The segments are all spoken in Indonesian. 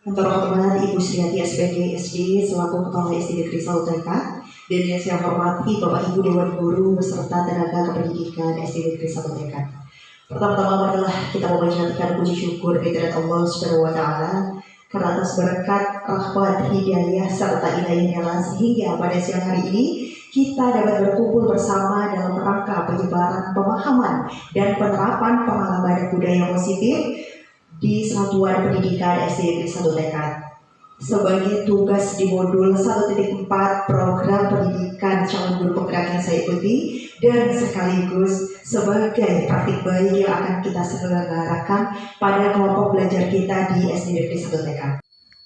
Yang terhormat Ibu Sriati SPG SD selaku Kepala SD Negeri Saluteka, dan yang saya hormati Bapak Ibu Dewan Guru beserta tenaga kependidikan SD Negeri Saluteka. Pertama-tama adalah kita memanjatkan puji syukur kehadirat Allah Subhanahu wa Ta'ala karena atas berkat, rahmat, hidayah serta inayahnya sehingga pada siang hari ini kita dapat berkumpul bersama dalam rangka penyebaran pemahaman dan penerapan pengalaman budaya positif di Satuan Pendidikan SD Negeri Saluteka sebagai tugas di modul 1.4 program pendidikan calon guru penggerak yang saya ikuti, dan sekaligus sebagai praktik baik yang akan kita selenggarakan pada kelompok belajar kita di SD Negeri Saluteka.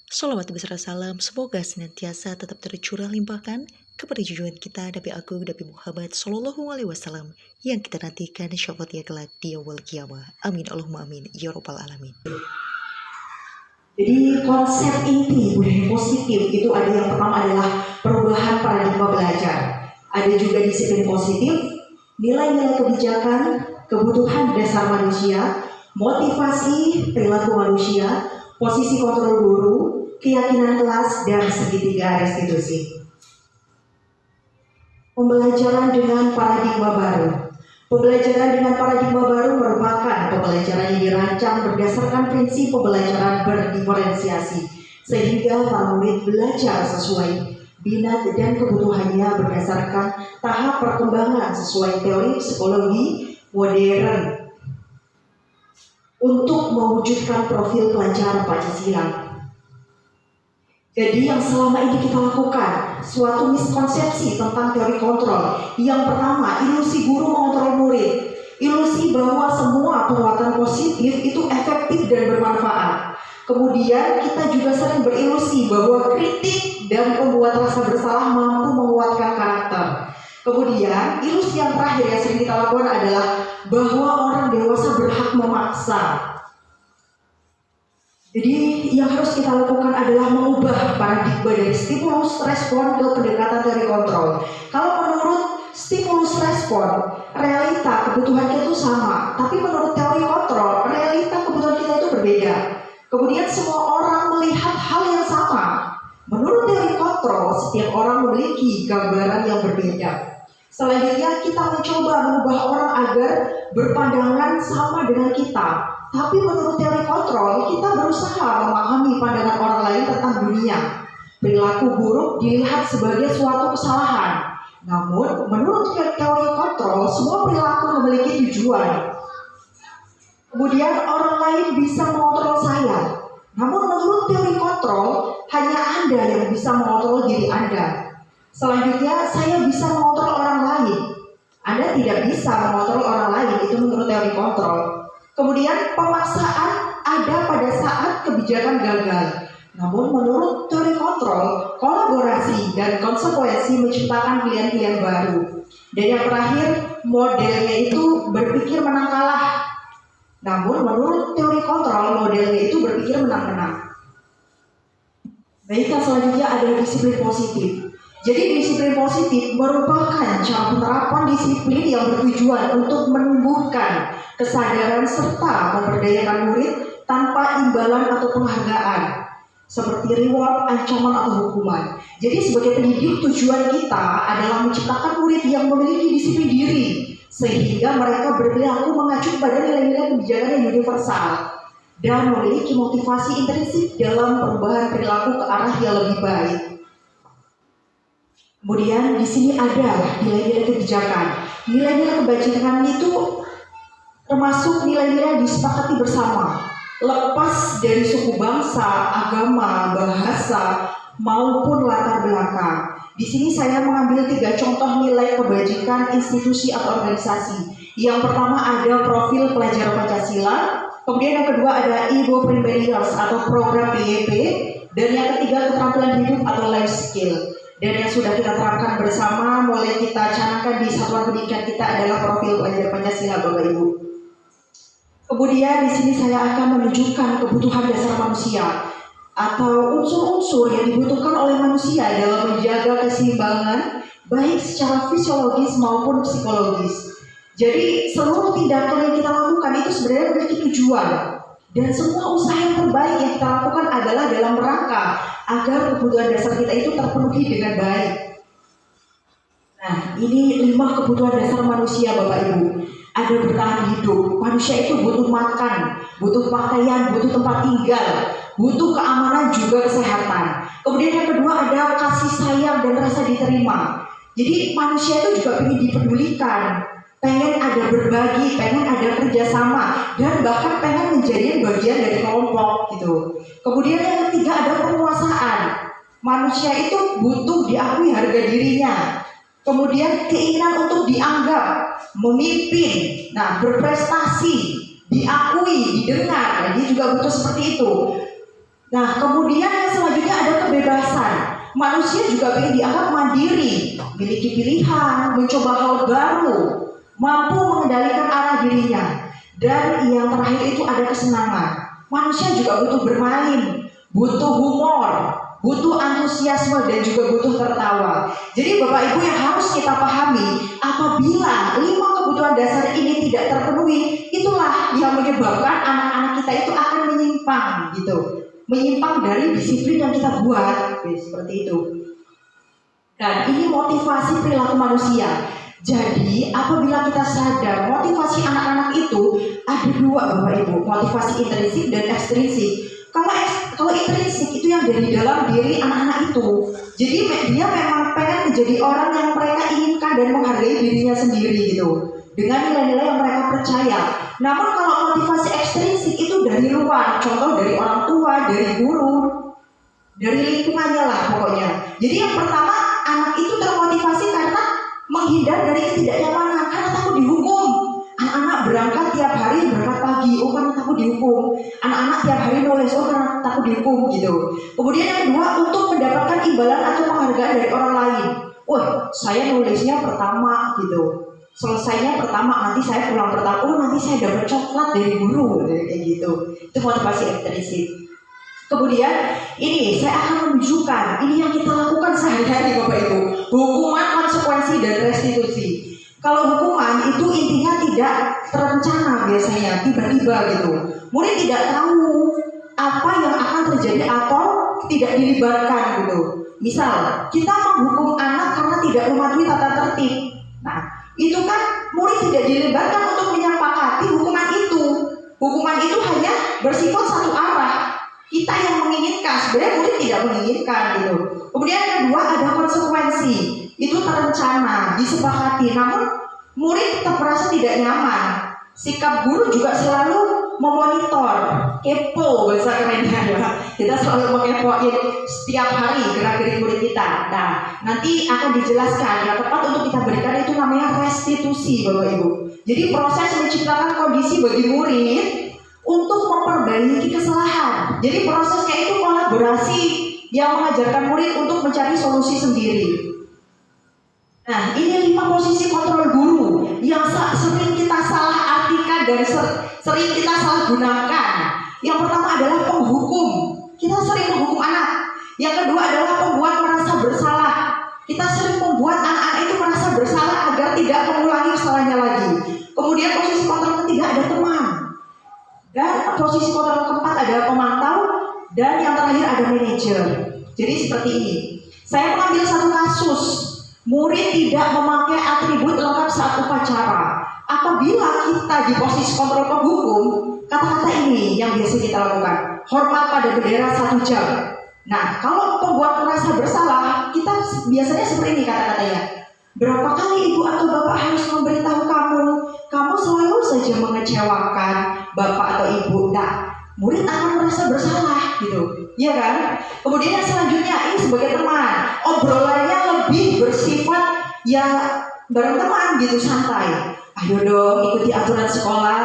Shalawat beserta salam semoga senantiasa tetap tercurah limpahkan kepada junjungan kita Nabi Agung Nabi Muhammad Sallallahu Alaihi Wasallam yang kita nantikan syafaatnya kelak di awal kiamah. Amin Allahumma amin ya rabbal alamin. Jadi konsep inti budaya positif itu ada yang pertama adalah perubahan paradigma belajar. Ada juga disiplin positif, nilai-nilai kebijakan, kebutuhan dasar manusia, motivasi perilaku manusia, posisi kontrol guru, keyakinan kelas, dan segitiga restitusi. Pembelajaran dengan paradigma baru. Pembelajaran dengan paradigma baru merupakan pembelajaran yang dirancang berdasarkan prinsip pembelajaran berdiferensiasi, sehingga para murid belajar sesuai minat dan kebutuhannya berdasarkan tahap perkembangan sesuai teori psikologi modern untuk mewujudkan profil pelajar Pancasila. Jadi yang selama ini kita lakukan suatu miskonsepsi tentang teori kontrol. Yang pertama, ilusi guru mengontrol murid. Ilusi bahwa semua penguatan positif itu efektif dan bermanfaat. Kemudian kita juga sering berilusi bahwa kritik dan membuat rasa bersalah mampu menguatkan karakter. Kemudian ilusi yang terakhir yang sering kita lakukan adalah bahwa orang dewasa berhak memaksa. Jadi yang harus kita lakukan adalah mengubah paradigma dari stimulus respon ke pendekatan teori kontrol. Kalau menurut stimulus respon, realita kebutuhan kita itu sama, tapi menurut teori kontrol, realita kebutuhan kita itu berbeda. Kemudian semua orang melihat hal yang sama. Menurut teori kontrol, setiap orang memiliki gambaran yang berbeda. Selanjutnya kita mencoba mengubah orang agar berpandangan sama dengan kita. Tapi menurut teori kontrol, kita berusaha memahami pandangan orang lain tentang dunia. Perilaku buruk dilihat sebagai suatu kesalahan. Namun, menurut teori kontrol, semua perilaku memiliki tujuan. Kemudian orang lain bisa mengontrol saya. Namun menurut teori kontrol, hanya Anda yang bisa mengontrol diri Anda. Selanjutnya, saya bisa mengontrol orang lain. Anda tidak bisa mengontrol orang lain, itu menurut teori kontrol. Kemudian pemaksaan ada pada saat kebijakan gagal. Namun menurut teori kontrol, kolaborasi dan konsekuensi menciptakan pilihan-pilihan baru. Dan yang terakhir, modelnya itu berpikir menang kalah. Namun menurut teori kontrol, modelnya itu berpikir menang-menang. Baik, selanjutnya ada disiplin positif. Jadi disiplin positif merupakan cara penerapan disiplin yang bertujuan untuk menumbuhkan kesadaran serta memberdayakan murid tanpa imbalan atau penghargaan, seperti reward, ancaman, atau hukuman. Jadi sebagai pendidik, tujuan kita adalah menciptakan murid yang memiliki disiplin diri, sehingga mereka berperilaku mengacu pada nilai-nilai kebijakan yang universal dan memiliki motivasi intrinsik dalam perubahan perilaku ke arah yang lebih baik. Kemudian di sini ada nilai-nilai kebijakan. Nilai-nilai kebijakan itu termasuk nilai-nilai yang disepakati bersama, lepas dari suku bangsa, agama, bahasa, maupun latar belakang. Di sini saya mengambil 3 contoh nilai kebajikan institusi atau organisasi. Yang pertama ada profil pelajar Pancasila, kemudian yang kedua ada Ibo Primarius atau program PYP, dan yang ketiga keterampilan hidup atau life skill. Dan yang sudah kita terapkan bersama, mulai kita canangkan di satuan pendidikan kita adalah profil pelajar Pancasila, Bapak Ibu. Kemudian di sini saya akan menunjukkan kebutuhan dasar manusia atau unsur-unsur yang dibutuhkan oleh manusia dalam menjaga keseimbangan baik secara fisiologis maupun psikologis. Jadi seluruh tindakan yang kita lakukan itu sebenarnya memiliki tujuan, dan semua usaha yang terbaik yang kita lakukan adalah adalah dalam rangka agar kebutuhan dasar kita itu terpenuhi dengan baik. Nah, ini 5 kebutuhan dasar manusia, Bapak Ibu. Ada bertahan hidup. Manusia itu butuh makan, butuh pakaian, butuh tempat tinggal, butuh keamanan juga kesehatan. Kemudian yang kedua ada kasih sayang dan rasa diterima. Jadi manusia itu juga ingin dipedulikan, pengen ada berbagi, pengen ada kerjasama, dan bahkan pengen menjadi bagian dari kelompok gitu. Kemudian yang ketiga ada penguasaan. Manusia itu butuh diakui harga dirinya. Kemudian keinginan untuk dianggap, memimpin, nah berprestasi, diakui, didengar, nah, dia juga butuh seperti itu. Nah kemudian yang selanjutnya ada kebebasan. Manusia juga ingin dianggap mandiri, memiliki pilihan, mencoba hal baru, mampu mengendalikan arah dirinya. Dan yang terakhir itu ada kesenangan. Manusia juga butuh bermain, butuh humor, butuh antusiasme, dan juga butuh tertawa. Jadi Bapak Ibu yang harus kita pahami, apabila 5 kebutuhan dasar ini tidak terpenuhi, itulah yang menyebabkan anak-anak kita itu akan menyimpang gitu. Menyimpang dari disiplin yang kita buat, seperti itu. Dan ini motivasi perilaku manusia. Jadi apabila kita sadar motivasi anak-anak itu ada 2, Bapak Ibu, motivasi intrinsik dan ekstrinsik. Kalau intrinsik itu yang dari dalam diri anak-anak itu. Jadi dia memang pengen menjadi orang yang mereka inginkan dan menghargai dirinya sendiri gitu, dengan nilai-nilai yang mereka percaya. Namun kalau motivasi ekstrinsik itu dari luar, contoh dari orang tua, dari guru, dari lingkungannya lah pokoknya. Jadi yang pertama, anak itu termotivasi karena menghindar dari ketidaknyamanan, karena takut dihukum. Anak-anak berangkat tiap hari, berangkat pagi, oh karena takut dihukum. Anak-anak tiap hari nulis, oh karena takut dihukum gitu. Kemudian yang kedua, untuk mendapatkan imbalan atau penghargaan dari orang lain. Wah, saya nulisnya pertama gitu, selesainya pertama, nanti saya pulang pertama, oh nanti saya dapat coklat dari guru, kayak gitu. Itu motivasi ekstrinsik. Kemudian ini saya akan menunjukkan ini yang kita lakukan sehari-hari, Bapak Ibu. Hukuman, konsekuensi, dan restitusi. Kalau hukuman itu intinya tidak terencana, biasanya tiba-tiba gitu. Murid tidak tahu apa yang akan terjadi atau tidak dilibatkan gitu. Misal kita menghukum anak karena tidak mematuhi tata tertib. Nah, itu kan murid tidak dilibatkan untuk menyepakati hukuman itu. Hukuman itu hanya bersifat satu arah. Kita yang menginginkan, sebenarnya murid tidak menginginkan gitu. Kemudian yang kedua ada konsekuensi. Itu terencana, disepakati, namun murid tetap merasa tidak nyaman. Sikap guru juga selalu memonitor, kepo bahasa kerennya ya. Kita selalu mengepoin setiap hari gerak-gerik murid kita. Nah, nanti akan dijelaskan yang tepat untuk kita berikan itu namanya restitusi, Bapak Ibu. Jadi proses menciptakan kondisi bagi murid untuk memperbaiki kesalahan. Jadi prosesnya itu kolaborasi yang mengajarkan murid untuk mencari solusi sendiri. Nah, ini 5 posisi kontrol guru yang sering kita salah artikan dan sering kita salah gunakan. Yang pertama adalah penghukum. Kita sering menghukum anak. Yang kedua adalah pembuat merasa bersalah. Kita sering membuat anak-anak itu merasa bersalah agar tidak mengulangi kesalahannya lagi. Kemudian posisi kontrol ketiga ada teman. Dan posisi kontrol keempat ada pemantau. Dan yang terakhir ada manajer. Jadi seperti ini. Saya mengambil satu kasus. Murid tidak memakai atribut lengkap saat upacara. Apabila kita di posisi kontrol penghukum, kata-kata ini yang biasa kita lakukan. Hormat pada bendera 1 jam. Nah, kalau pembuat merasa bersalah, kita biasanya seperti ini kata-katanya. Berapa kali ibu atau bapak harus memberitahu kamu? Kamu selalu saja mengecewakan bapak atau ibu. Nah, murid akan merasa bersalah gitu. Iya kan? Kemudian yang selanjutnya ini sebagai teman, obrolannya lebih bersifat ya bareng teman gitu, santai. Ayo dong ikuti aturan sekolah,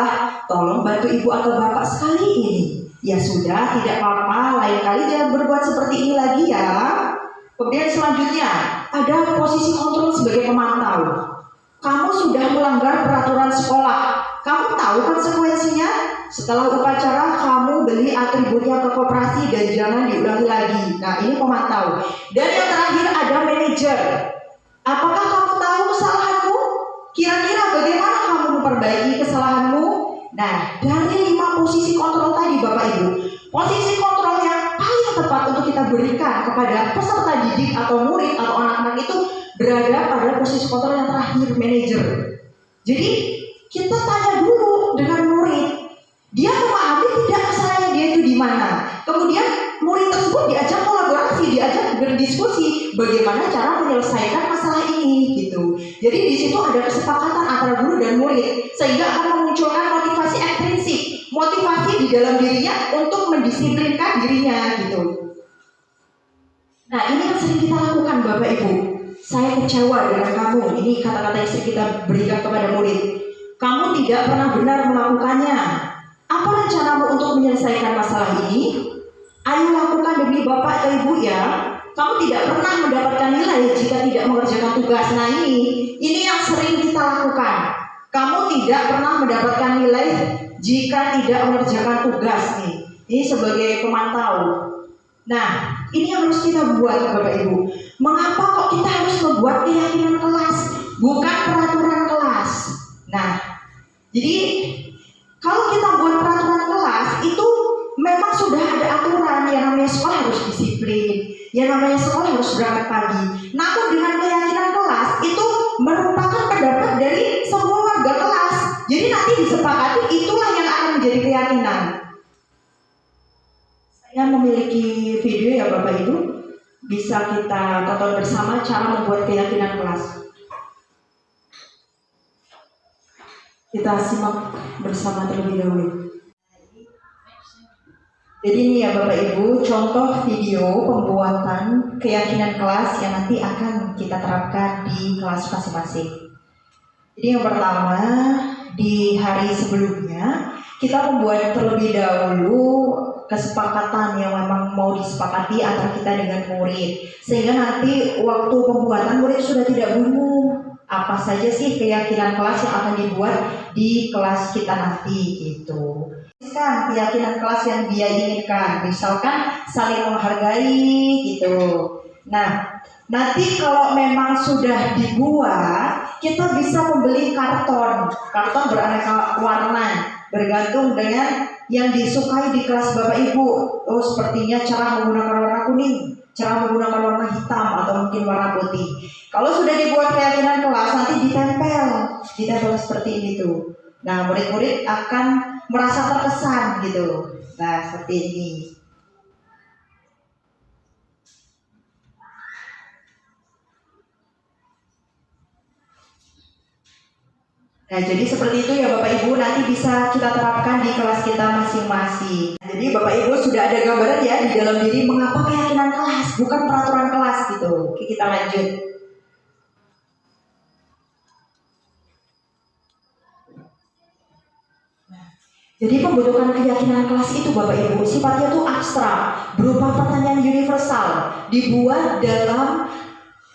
tolong bantu ibu atau bapak sekali ini. Ya sudah, tidak apa-apa, lain kali jangan berbuat seperti ini lagi ya. Kemudian selanjutnya ada posisi kontrol sebagai pemantau. Kamu sudah melanggar peraturan sekolah. Kamu tahu konsekuensinya? Setelah upacara kamu beli atributnya ke koperasi dan jangan diulangi lagi. Nah, ini pemantau. Dan yang terakhir ada manajer. Apakah kamu tahu kesalahanmu? Kira-kira bagaimana kamu memperbaiki kesalahanmu? Nah, dari 5 posisi kontrol tadi Bapak Ibu, posisi kontrol yang paling kita berikan kepada peserta didik atau murid atau anak-anak itu berada pada posisi kontrol yang terakhir, manajer. Jadi kita tanya dulu dengan murid, dia memahami tidak masalahnya dia itu di mana. Kemudian murid tersebut diajak kolaborasi, diajak berdiskusi bagaimana cara menyelesaikan masalah ini gitu. Jadi di situ ada kesepakatan antara guru dan murid sehingga akan memunculkan motivasi ekstrinsik, motivasi di dalam dirinya untuk mendisiplinkan dirinya gitu. Nah, ini yang sering kita lakukan Bapak Ibu. Saya kecewa dengan kamu. Ini kata-kata yang sering kita berikan kepada murid. Kamu tidak pernah benar melakukannya. Apa rencanamu untuk menyelesaikan masalah ini? Ayo lakukan demi Bapak atau Ibu ya. Kamu tidak pernah mendapatkan nilai jika tidak mengerjakan tugas. Nah ini yang sering kita lakukan. Kamu tidak pernah mendapatkan nilai jika tidak mengerjakan tugas nih. Ini sebagai pemantau. Nah ini yang harus kita buat Bapak Ibu. Mengapa kok kita harus membuat keyakinan kelas, bukan peraturan kelas? Nah jadi kalau kita buat peraturan kelas itu memang sudah ada aturan, yang namanya sekolah harus disiplin, yang namanya sekolah harus berangkat pagi. Namun dengan keyakinan kelas itu merupakan pendapat dari semua warga kelas. Jadi nanti disepakati itulah yang akan menjadi keyakinan. Saya memiliki video ya Bapak Ibu, bisa kita tonton bersama cara membuat keyakinan kelas. Kita simak bersama terlebih dahulu. Jadi ini ya Bapak Ibu, contoh video pembuatan keyakinan kelas yang nanti akan kita terapkan di kelas masing-masing. Jadi yang pertama, di hari sebelumnya kita membuat terlebih dahulu kesepakatan yang memang mau disepakati antara kita dengan murid. Sehingga nanti waktu pembuatan murid sudah tidak bingung apa saja sih keyakinan kelas yang akan dibuat di kelas kita nanti gitu. Keyakinan kelas yang dia inginkan, misalkan saling menghargai gitu. Nah, nanti kalau memang sudah dibuat, kita bisa membeli karton beraneka warna, bergantung dengan yang disukai di kelas Bapak Ibu. Oh, sepertinya cara menggunakan warna kuning, cara menggunakan warna hitam atau mungkin warna putih. Kalau sudah dibuat keyakinan kelas, nanti ditempel seperti ini tuh. Nah, murid-murid akan merasa terkesan gitu. Nah, seperti ini. Nah, jadi seperti itu ya Bapak Ibu, nanti bisa kita terapkan di kelas kita masing-masing. Nah, jadi Bapak Ibu sudah ada gambaran ya di dalam diri mengapa keyakinan kelas, bukan peraturan kelas gitu. Oke, kita lanjut. Jadi pembentukan keyakinan kelas itu Bapak Ibu sifatnya tuh abstrak, berupa pertanyaan universal, dibuat dalam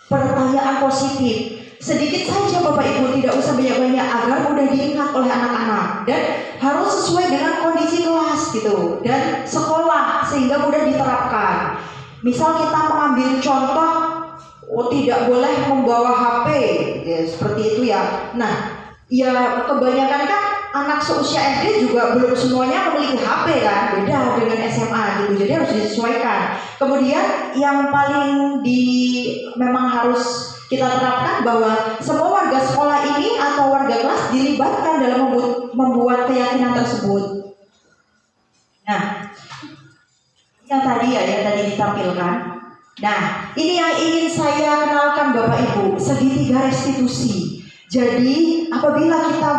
pertanyaan positif. Sedikit saja Bapak Ibu, tidak usah banyak-banyak agar mudah diingat oleh anak-anak dan harus sesuai dengan kondisi kelas gitu dan sekolah sehingga mudah diterapkan. Misal kita mengambil contoh, tidak boleh membawa HP, ya, seperti itu ya. Nah, ya kebanyakan kan anak seusia SD juga belum semuanya memiliki HP kan, beda dengan SMA gitu, jadi harus disesuaikan. Kemudian yang paling memang harus kita terapkan bahwa semua warga sekolah ini atau warga kelas dilibatkan dalam membuat keyakinan tersebut. Nah, yang tadi ditampilkan. Nah, ini yang ingin saya kenalkan Bapak Ibu, segitiga restitusi. Jadi apabila kita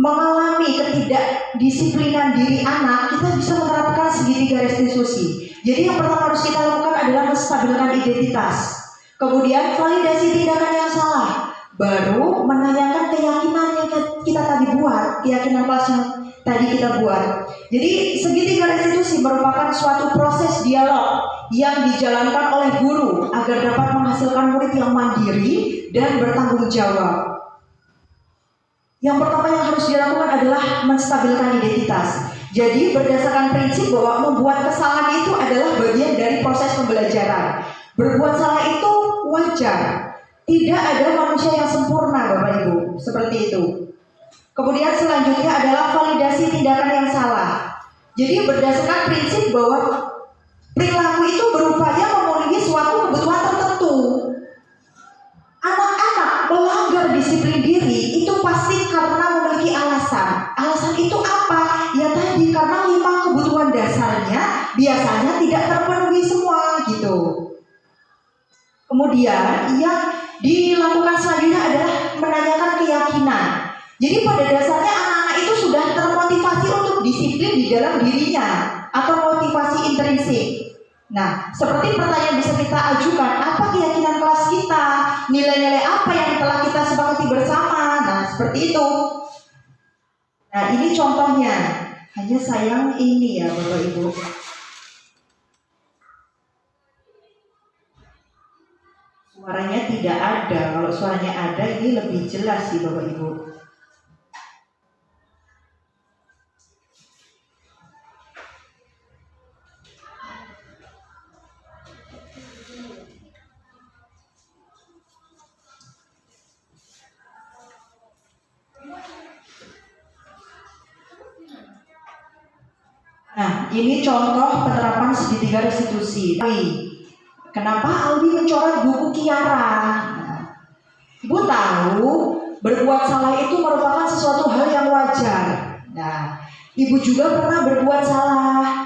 mengalami ketidakdisiplinan diri anak, kita bisa menerapkan segitiga restitusi. Jadi yang pertama harus kita lakukan adalah menstabilkan identitas. Kemudian validasi tindakan yang salah. Baru menanyakan keyakinan yang kita tadi buat, keyakinan kelas yang tadi kita buat. Jadi segitiga restitusi merupakan suatu proses dialog yang dijalankan oleh guru agar dapat menghasilkan murid yang mandiri dan bertanggung jawab. Yang pertama yang harus dilakukan adalah menstabilkan identitas. Jadi berdasarkan prinsip bahwa membuat kesalahan itu adalah bagian dari proses pembelajaran. Berbuat salah itu wajar. Tidak ada manusia yang sempurna Bapak Ibu. Seperti itu. Kemudian selanjutnya adalah validasi tindakan yang salah. Jadi berdasarkan prinsip bahwa Perilaku itu berupaya memenuhi suatu kebutuhan tertentu. Anak-anak melanggar disiplin diri itu pasti karena memiliki alasan. Alasan itu apa? Ya tadi, karena 5 kebutuhan dasarnya biasanya tidak terpenuhi semua gitu. Kemudian yang dilakukan selanjutnya adalah menanyakan keyakinan. Jadi pada dasarnya anak-anak itu sudah termotivasi untuk disiplin di dalam dirinya atau motivasi intrinsik. Nah, seperti pertanyaan bisa kita ajukan, apa keyakinan kelas kita? Nilai-nilai apa yang telah kita sepakati bersama? Nah, seperti itu. Nah, ini contohnya. Hanya sayang ini ya Bapak Ibu. Suaranya tidak ada. Kalau suaranya ada ini lebih jelas sih Bapak Ibu. Nah, ini contoh penerapan segitiga restitusi. Kenapa Aldi mencoret buku Kiara? Ibu tahu berbuat salah itu merupakan sesuatu hal yang wajar. Nah, ibu juga pernah berbuat salah.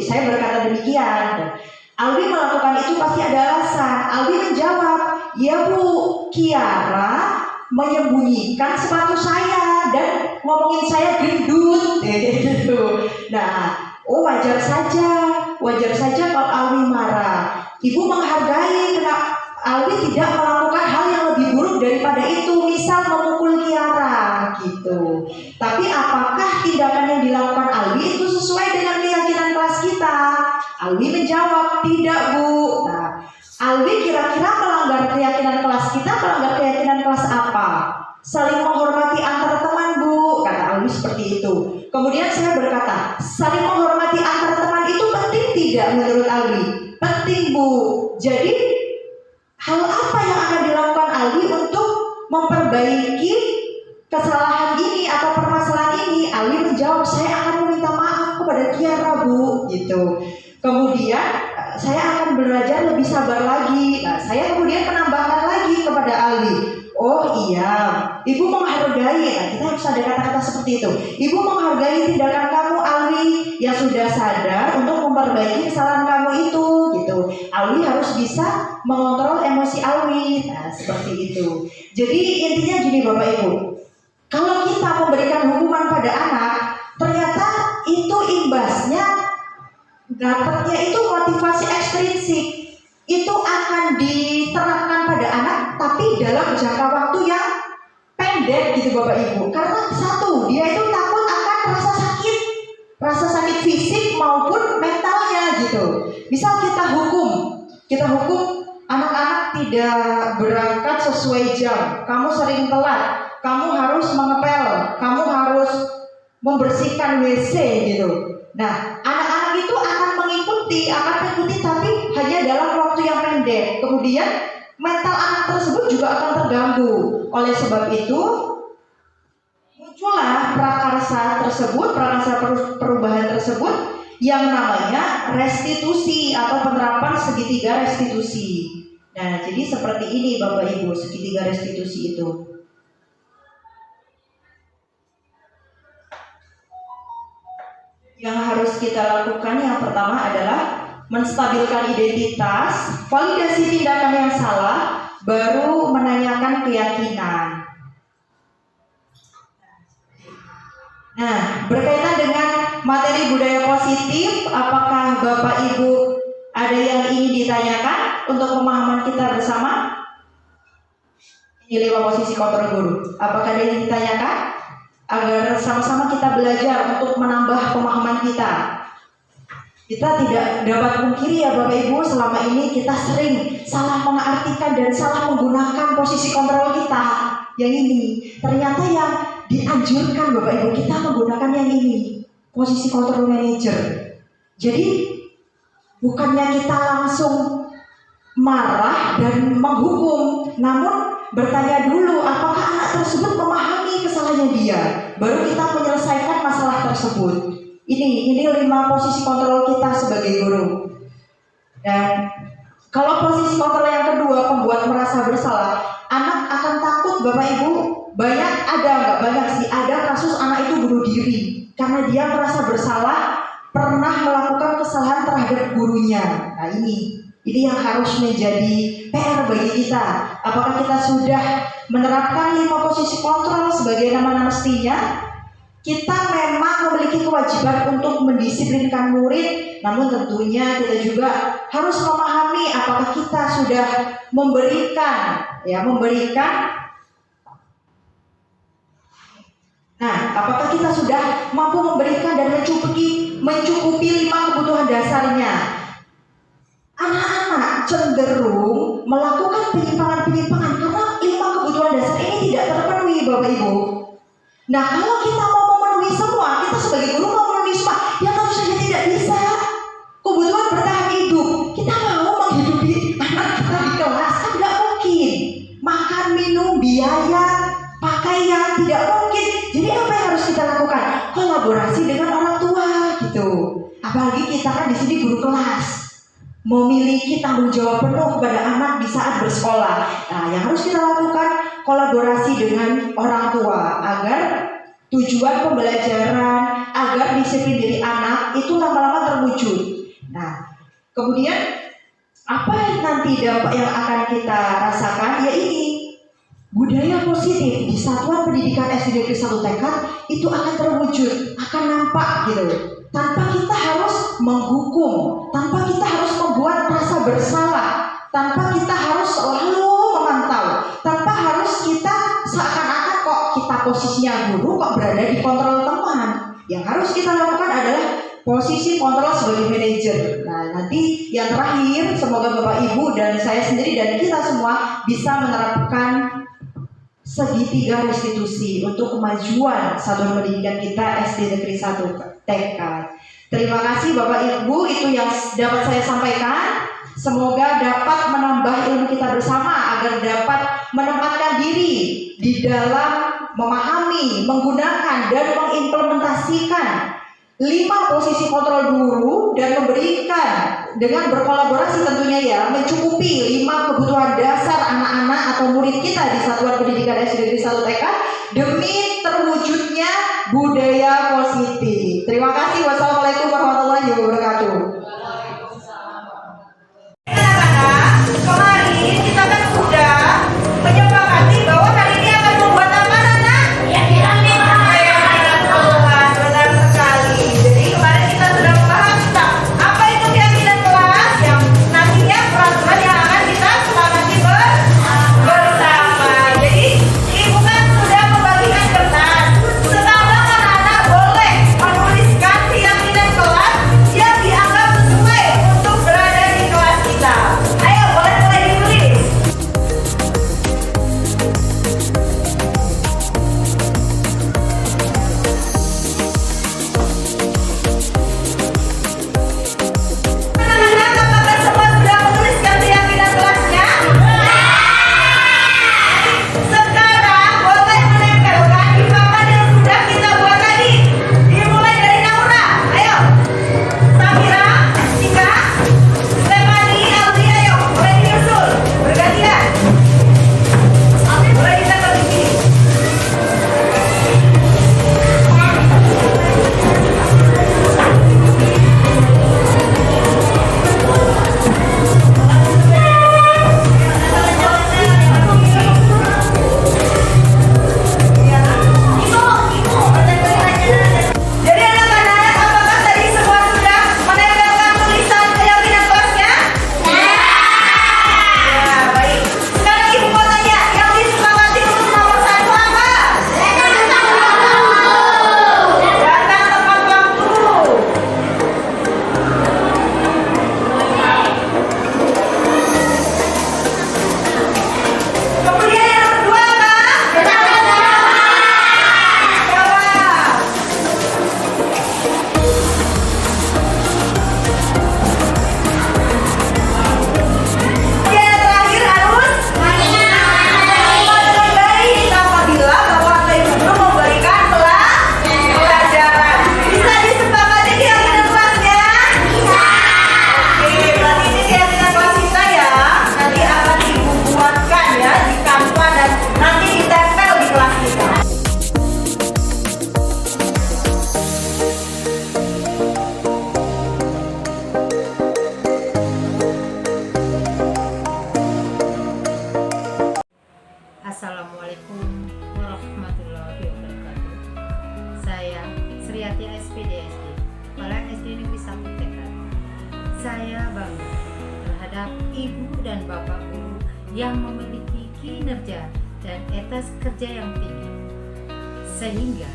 Saya berkata demikian. Aldi melakukan itu pasti ada alasan. Aldi menjawab, ya Bu, Kiara menyembunyikan sepatu saya dan ngomongin saya gendut, gitu. Nah, wajar saja kalau Aldi marah. Ibu menghargai karena Aldi tidak melakukan hal yang lebih buruk daripada itu, misal memukul Kiara, gitu. Tapi apakah tindakan yang dilakukan Aldi itu sesuai dengan keyakinan kelas kita? Aldi menjawab, tidak Bu. Nah, Aldi kira-kira melanggar keyakinan kelas kita, melanggar keyakinan kelas apa? Saling menghormati antar teman Bu, kata Aldi seperti itu. Kemudian saya berkata, saling menghormati antar teman itu penting tidak menurut Aldi? Penting Bu. Jadi hal apa yang akan dilakukan Aldi untuk memperbaiki kesalahan ini atau permasalahan ini? Aldi menjawab, saya akan meminta maaf kepada Kiara Bu, gitu. Kemudian saya akan belajar lebih sabar lagi. Nah, saya kemudian menambahkan lagi kepada Aldi, oh iya, Ibu menghargai. Nah, kita harus ada kata-kata seperti itu. Ibu menghargai tindakan kamu Aldi yang sudah sadar untuk memperbaiki kesalahan kamu itu, gitu. Aldi harus bisa mengontrol emosi Aldi. Nah, seperti itu. Jadi intinya gini Bapak Ibu, kalau kita memberikan hukuman pada anak, ternyata itu imbasnya, dapatnya itu motivasi ekstrinsik. Itu akan diterapkan pada anak, tapi dalam jangka waktu yang pendek gitu Bapak Ibu. Karena satu, dia itu takut akan rasa sakit fisik maupun mentalnya gitu. Misal kita hukum anak-anak tidak berangkat sesuai jam, kamu sering telat, kamu harus mengepel, kamu harus membersihkan WC gitu. Nah, anak-anak itu akan mengikuti tapi hanya dalam waktu yang pendek. Kemudian mental anak tersebut juga akan terganggu. Oleh sebab itu muncullah prakarsa perubahan tersebut yang namanya restitusi atau penerapan segitiga restitusi. Nah, jadi seperti ini Bapak Ibu, segitiga restitusi itu. Yang harus kita lakukan yang pertama adalah menstabilkan identitas, validasi tindakan yang salah, baru menanyakan keyakinan. Nah, berkaitan dengan materi budaya positif, apakah Bapak Ibu ada yang ingin ditanyakan untuk pemahaman kita bersama? Ini 5 posisi kontrol guru. Apakah ada yang ditanyakan? Agar sama-sama kita belajar untuk menambah pemahaman kita. Kita tidak dapat pungkiri ya Bapak Ibu, selama ini kita sering salah mengartikan dan salah menggunakan posisi kontrol kita. Yang ini, ternyata yang dianjurkan Bapak Ibu kita menggunakan yang ini, posisi kontrol manager. Jadi bukannya kita langsung marah dan menghukum, namun bertanya dulu apakah anak tersebut memahami kesalahannya dia, baru kita menyelesaikan masalah tersebut. Ini 5 posisi kontrol kita sebagai guru. Dan kalau posisi kontrol yang kedua, pembuat merasa bersalah, anak akan takut. Bapak Ibu, nggak banyak sih, ada kasus anak itu bunuh diri karena dia merasa bersalah pernah melakukan kesalahan terhadap gurunya. Nah ini yang harus menjadi PR bagi kita. Apakah kita sudah menerapkan 5 posisi kontrol sebagaimana mestinya? Kita memang memiliki kewajiban untuk mendisiplinkan murid, namun tentunya kita juga harus memahami apakah kita sudah memberikan. Nah, apakah kita sudah mampu memberikan dan mencukupi 5 kebutuhan dasarnya? Anak-anak cenderung melakukan penyimpangan-penyimpangan karena 5 kebutuhan dasar ini tidak terpenuhi, Bapak Ibu. Nah, kalau kita mau memenuhi semua, kita sebagai guru mau memenuhi semua, ya tentu saja tidak bisa. Kebutuhan bertahan hidup, kita mau menghidupi anak kita di kelas, kan tidak mungkin. Makan, minum, biaya, pakaian, tidak mungkin. Jadi apa yang harus kita lakukan? Kolaborasi dengan orang tua, gitu. Apalagi kita kan di sini guru kelas, memiliki tanggung jawab penuh kepada anak di saat bersekolah. Nah, yang harus kita lakukan kolaborasi dengan orang tua agar tujuan pembelajaran, agar disiplin diri anak itu lama-lama terwujud. Nah, kemudian apa nanti dampak yang akan kita rasakan? Ya ini, budaya positif di Satuan Pendidikan SD Negeri 1 TK itu akan terwujud, akan nampak gitu. Tanpa kita harus menghukum, tanpa kita harus membuat rasa bersalah, tanpa kita harus selalu memantau, tanpa harus kita seakan-akan kok kita posisinya guru kok berada di kontrol teman. Yang harus kita lakukan adalah posisi kontrol sebagai manajer. Nah, nanti yang terakhir, semoga Bapak Ibu dan saya sendiri dan kita semua bisa menerapkan segitiga restitusi untuk kemajuan satuan pendidikan kita SD Negeri 1 TK. Terima kasih Bapak Ibu, itu yang dapat saya sampaikan. Semoga dapat menambah ilmu kita bersama agar dapat menempatkan diri di dalam memahami, menggunakan dan mengimplementasikan 5 posisi kontrol guru dan memberikan dengan berkolaborasi tentunya ya, mencukupi 5 kebutuhan dasar anak-anak atau murid kita di Satuan Pendidikan SD Negeri 1 TK demi terwujudnya budaya positif. Terima kasih. Wassalamualaikum warahmatullahi wabarakatuh. Kemarin kita kan sudah menyepakati bahwa hari ini akan membuat apa, anak? Ya, benar sekali. Jadi kemarin kita sudah membahas tentang apa itu keyakinan kelas yang nantinya peraturan yang akan kita sepakati bersama. Jadi ibu kan sudah membagikan kertas. Sekarang anak-anak boleh menuliskan keyakinan kelas yang dianggap terhadap ibu dan bapak guru yang memiliki kinerja dan etos kerja yang tinggi, sehingga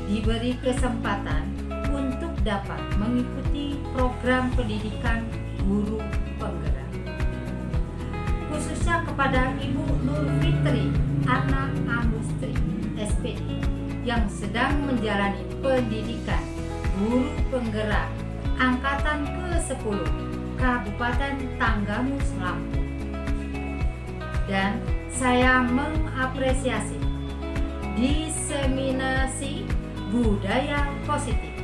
diberi kesempatan untuk dapat mengikuti program pendidikan guru penggerak. Khususnya kepada Ibu Nur Fitri Ana Amustri, SPD, yang sedang menjalani pendidikan guru penggerak Angkatan ke-10 Kabupaten Tanggamus, Lampung. Dan saya mengapresiasi diseminasi budaya positif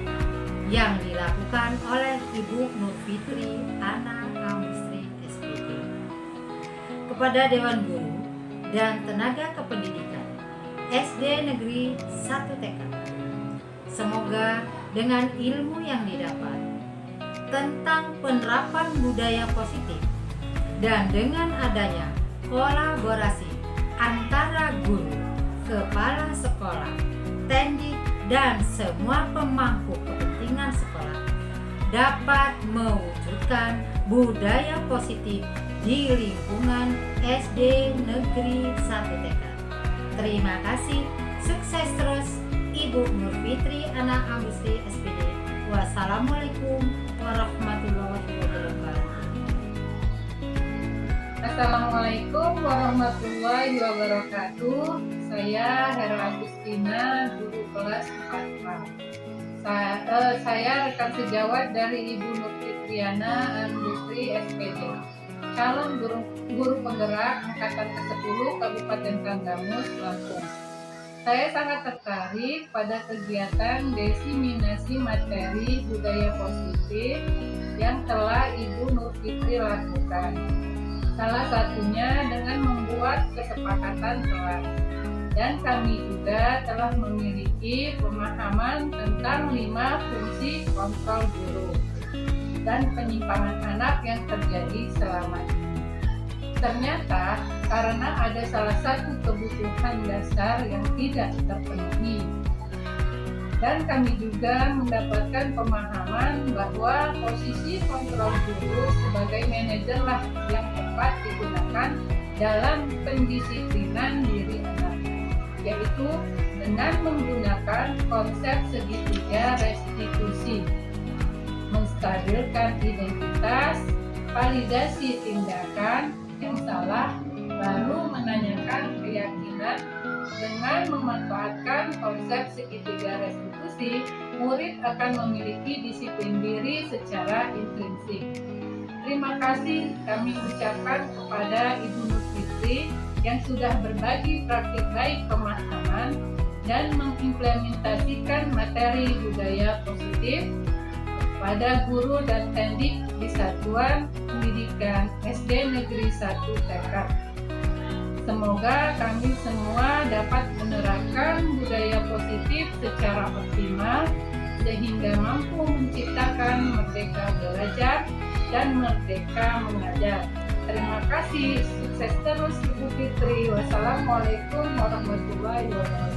yang dilakukan oleh Ibu Nur Fitri Ana Amustri, SPD, kepada Dewan Guru dan Tenaga Kependidikan SD Negeri 1 TK. Semoga dengan ilmu yang didapat tentang penerapan budaya positif dan dengan adanya kolaborasi antara guru, kepala sekolah, tendik, dan semua pemangku kepentingan sekolah dapat mewujudkan budaya positif di lingkungan SD Negeri 1 TK. Terima kasih, sukses terus Ibu Nur Fitri Ana Amustri, SPD. Wassalamualaikum warahmatullahi wabarakatuh. Assalamualaikum warahmatullahi wabarakatuh. Saya Hera Agustina, guru kelas 4A. Saya rekan sejawat dari Ibu Nur Fitriana Amustri, SPD, calon guru penggerak Angkatan ke-10 Kabupaten Tanggamus, Lampung. Saya sangat tertarik pada kegiatan diseminasi materi budaya positif yang telah Ibu Nur Fitri lakukan. Salah satunya dengan membuat kesepakatan kelas. Dan kami juga telah memiliki pemahaman tentang 5 fungsi kontrol guru dan penyimpangan anak yang terjadi selama ini. Ternyata karena ada salah satu kebutuhan dasar yang tidak terpenuhi. Dan kami juga mendapatkan pemahaman bahwa posisi kontrol guru sebagai manajer lah yang tepat digunakan dalam pendisiplinan diri anak, yaitu dengan menggunakan konsep segitiga restitusi, menstabilkan identitas, validasi tindakan yang salah, lalu menanyakan keyakinan. Dengan memanfaatkan konsep segitiga restitusi, murid akan memiliki disiplin diri secara intrinsik. Terima kasih kami ucapkan kepada Ibu Nur Fitri yang sudah berbagi praktik baik pemahaman dan mengimplementasikan materi budaya positif pada guru dan tendik di Satuan Pendidikan SD Negeri 1 TK. Semoga kami semua dapat menerapkan budaya positif secara optimal sehingga mampu menciptakan merdeka belajar dan merdeka mengajar. Terima kasih, sukses terus Ibu Fitri. Wassalamualaikum warahmatullahi wabarakatuh.